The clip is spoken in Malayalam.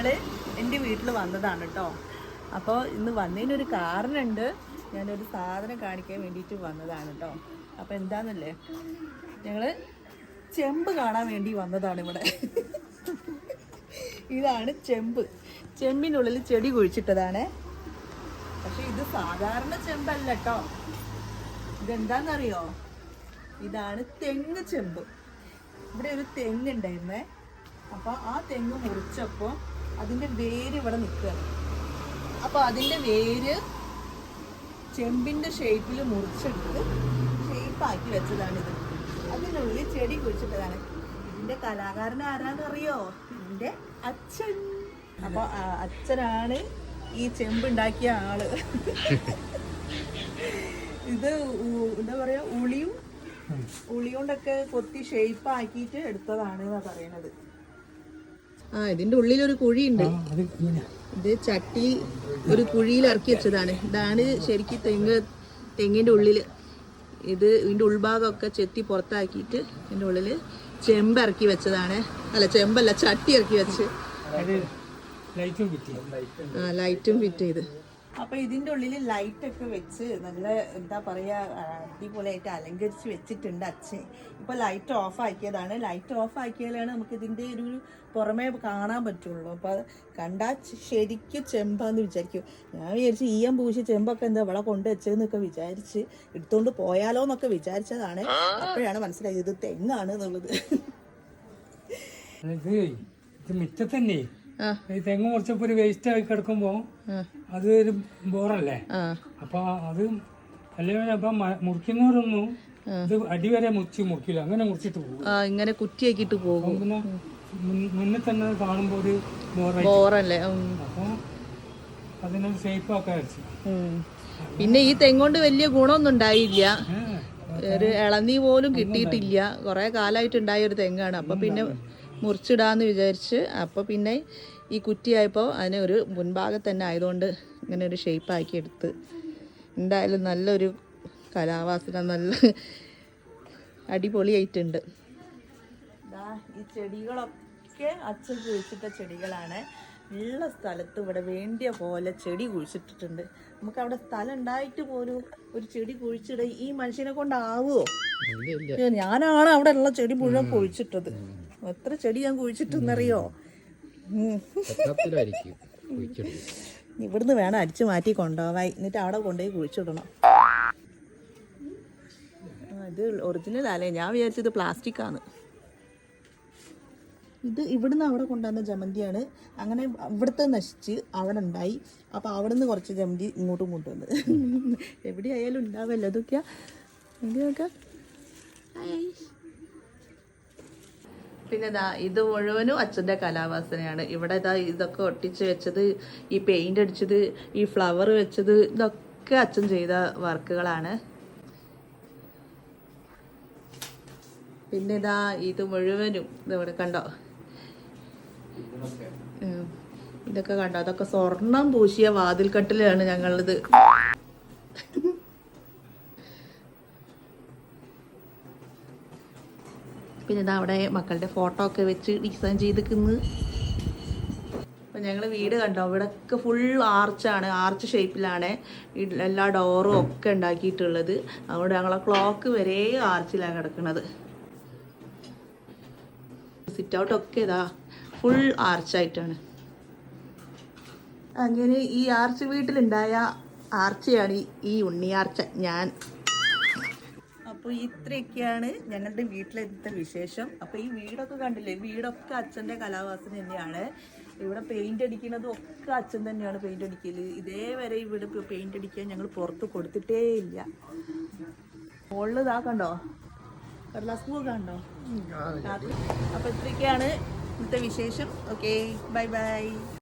ഞങ്ങൾ എൻ്റെ വീട്ടിൽ വന്നതാണ് കേട്ടോ. അപ്പോൾ ഇന്ന് വന്നതിനൊരു കാരണമുണ്ട്. ഞാനൊരു സാധനം കാണിക്കാൻ വേണ്ടിയിട്ട് വന്നതാണ് കേട്ടോ. അപ്പോൾ എന്താണെന്നല്ലേ, ഞങ്ങൾ ചെമ്പ് കാണാൻ വേണ്ടി വന്നതാണ് ഇവിടെ. ഇതാണ് ചെമ്പ്. ചെമ്പിനുള്ളിൽ ചെടി കുഴിച്ചിട്ടതാണ്. പക്ഷെ ഇത് സാധാരണ ചെമ്പല്ല കേട്ടോ. ഇതെന്താണെന്നറിയോ? ഇതാണ് തെങ്ങ് ചെമ്പ്. ഇവിടെ ഒരു തെങ്ങ് ഉണ്ടായിരുന്നേ. അപ്പോൾ ആ തെങ്ങ് മുറിച്ചപ്പോൾ അതിൻ്റെ വേര് ഇവിടെ നിൽക്കുകയാണ്. അപ്പോൾ അതിൻ്റെ വേര് ചെമ്പിൻ്റെ ഷേപ്പിൽ മുറിച്ചെടുത്ത് ഷേപ്പാക്കി വെച്ചതാണിത്. അതിനുള്ളിൽ ചെടി കുഴിച്ചിട്ടതാണ്. ഇതിൻ്റെ കലാകാരൻ ആരാന്നറിയോ? എൻ്റെ അച്ഛൻ. അപ്പോൾ അച്ഛനാണ് ഈ ചെമ്പുണ്ടാക്കിയ ആള്. ഇത് എന്താ പറയുക, ഉളി കൊണ്ടൊക്കെ കൊത്തി ഷേപ്പ് ആക്കിയിട്ട് എടുത്തതാണ് എന്നാ പറയണത്. ഇതിന്റെ ഉള്ളിലൊരു കുഴിയുണ്ട്. ഇത് ചട്ടി ഒരു കുഴിയിൽ ഇറക്കി വെച്ചതാണ്. ഇതാണ് ശരിക്കും തെങ്ങിന്റെ ഉള്ളില്. ഇതിന്റെ ഉൾഭാഗമൊക്കെ ചെത്തി പുറത്താക്കിയിട്ട് ഇതിന്റെ ഉള്ളില് ചെമ്പ് ഇറക്കി വെച്ചതാണ്. അല്ല, ചെമ്പല്ല, ചട്ടി ഇറക്കി വെച്ച് ലൈറ്റും ഫിറ്റ് ചെയ്ത്. അപ്പൊ ഇതിന്റെ ഉള്ളിൽ ലൈറ്റൊക്കെ വെച്ച് നല്ല എന്താ പറയാ, അടിപൊളിയായിട്ട് അലങ്കരിച്ച് വെച്ചിട്ടുണ്ട് അച്ഛൻ. ഇപ്പൊ ലൈറ്റ് ഓഫ് ആക്കിയതാണ്. ലൈറ്റ് ഓഫ് ആക്കിയാലാണ് നമുക്ക് ഇതിന്റെ ഒരു പുറമേ കാണാൻ പറ്റുള്ളൂ. അപ്പൊ കണ്ടാൽ ശരിക്കും ചെമ്പാന്ന് വിചാരിക്കും. ഞാൻ വിചാരിച്ചു ഈയം പൂശി ചെമ്പൊക്കെ എന്താ ഇവിടെ കൊണ്ട് വെച്ചതെന്നൊക്കെ വിചാരിച്ച് എടുത്തോണ്ട് പോയാലോ എന്നൊക്കെ വിചാരിച്ചതാണ്. അപ്പോഴാണ് മനസ്സിലായത് ഇത് തെങ്ങാണ് എന്നുള്ളത്. മിറ്റത്തന്നെ ഈ തെങ്ങ് കുറച്ചപ്പോ ഒരു വേസ്റ്റ് ആയി കിടക്കുമ്പോ അത് ഒരു ബോറല്ലേ. അപ്പൊ അത് അല്ലെങ്കിൽ അപ്പൊ മുറിക്കുന്നവരൊന്നും ഇത് അടിവരെ മുറിക്കില്ല, അങ്ങനെ മുറിച്ചിട്ട് പോകും. ഇങ്ങനെ കുറ്റിയാക്കിട്ട് പോകും. പിന്നെ മുന്നിൽ തന്നെ കാണുമ്പോ ഒരു ബോറല്ലേ. അപ്പൊ അതിനൊരു സേഫ് ആക്കാൻ വെച്ചു. പിന്നെ ഈ തെങ്ങോണ്ട് വലിയ ഗുണമൊന്നും ഉണ്ടായില്ല. ഒരു ഇളനീ പോലും കിട്ടിയിട്ടില്ല. കുറെ കാലമായിട്ടുണ്ടായ ഒരു തെങ്ങാണ്. അപ്പൊ പിന്നെ മുറിച്ചിടാന്ന് വിചാരിച്ച്. അപ്പോൾ പിന്നെ ഈ കുറ്റിയായപ്പോൾ അതിനെ ഒരു മുൻഭാഗത്ത് തന്നെ ആയതുകൊണ്ട് ഇങ്ങനെ ഒരു ഷേപ്പാക്കി എടുത്ത്. എന്തായാലും നല്ലൊരു കലാവാസന, നല്ല അടിപൊളിയായിട്ടുണ്ട്. ഈ ചെടികളൊക്കെ അച്ഛൻ കുഴിച്ചിട്ട ചെടികളാണ്. ഉള്ള സ്ഥലത്ത് ഇവിടെ വേണ്ടിയ പോലെ ചെടി കുഴിച്ചിട്ടിട്ടുണ്ട്. നമുക്ക് അവിടെ സ്ഥലം ഉണ്ടായിട്ട് പോലും ഒരു ചെടി കുഴിച്ചിട ഈ മനുഷ്യനെ കൊണ്ടാവുമോ? ഞാനാണ് അവിടെ ഉള്ള ചെടി മുഴുവൻ കുഴിച്ചിട്ടത്. എത്ര ചെടി ഞാൻ കുഴിച്ചിട്ടെന്നറിയോ? ഇവിടുന്ന് വേണം അടിച്ചു മാറ്റി കൊണ്ടുപോവാൻ. എന്നിട്ട് അവിടെ കൊണ്ടുപോയി കുഴിച്ചിടണം. ഇത് ഒറിജിനൽ അല്ലേ? ഞാൻ വിചാരിച്ചത് പ്ലാസ്റ്റിക് ആണ്. ഇത് ഇവിടുന്ന് അവിടെ കൊണ്ടുവന്ന ജമന്തിയാണ്. അങ്ങനെ ഇവിടുത്തെ നശിച്ച് അവിടെ ഉണ്ടായി. അപ്പോൾ അവിടെ നിന്ന് കുറച്ച് ജമന്തി ഇങ്ങോട്ടും കൊണ്ടുവന്ന്. എവിടെയായാലും ഉണ്ടാവല്ലോ ഇതൊക്കെയാ. എന്തൊക്കെ പിന്നെ ഇത് മുഴുവനും അച്ഛൻ്റെ കലാവാസനയാണ്. ഇവിടെ ഇതൊക്കെ ഒട്ടിച്ച് വെച്ചത്, ഈ പെയിന്റ് അടിച്ചത്, ഈ ഫ്ലവർ വെച്ചത്, ഇതൊക്കെ അച്ഛൻ ചെയ്ത വർക്കുകളാണ്. പിന്നെ ഇത് മുഴുവനും ഇവിടെ കണ്ടോ, ഇതൊക്കെ കണ്ടോ, അതൊക്കെ സ്വർണം പൂശിയ വാതിൽക്കട്ടിലാണ് ഞങ്ങളത്. പിന്നെ അവിടെ മക്കളുടെ ഫോട്ടോ ഒക്കെ വെച്ച് ഡിസൈൻ ചെയ്തിരിക്കുന്നു. അപ്പം ഞങ്ങൾ വീട് കണ്ടോ, ഇവിടെയൊക്കെ ഫുൾ ആർച്ചാണ്, ആർച്ച് ഷേപ്പിലാണ് എല്ലാ ഡോറും ഒക്കെ ഉണ്ടാക്കിയിട്ടുള്ളത്. അതുകൊണ്ട് ഞങ്ങളെ ക്ലോക്ക് വരെ ആർച്ചിലാണ് കിടക്കുന്നത്. സിറ്റ് ഔട്ടൊക്കെ ഫുൾ ആർച്ചായിട്ടാണ്. അങ്ങനെ ഈ ആർച്ച് വീട്ടിലുണ്ടായ ആർച്ചയാണ് ഈ ഉണ്ണിയാർച്ച ഞാൻ. അപ്പോൾ ഇത്രയൊക്കെയാണ് ഞങ്ങളുടെ വീട്ടിലെടുത്ത വിശേഷം. അപ്പോൾ ഈ വീടൊക്കെ കണ്ടില്ലേ, വീടൊക്കെ അച്ഛൻ്റെ കലാവാസന തന്നെയാണ്. ഇവിടെ പെയിന്റ് അടിക്കുന്നതും ഒക്കെ അച്ഛൻ തന്നെയാണ് പെയിന്റ് അടിക്കല്. ഇതേവരെ ഇവിടെ പെയിന്റ് അടിക്കാൻ ഞങ്ങൾ പുറത്ത് കൊടുത്തിട്ടേ ഇല്ല. മുകളിൽ കണ്ടോ, കടലാസ് പൂ കണ്ടോ. അപ്പോൾ ഇത്രയൊക്കെയാണ് ഇന്നത്തെ വിശേഷം. Okay, bye bye.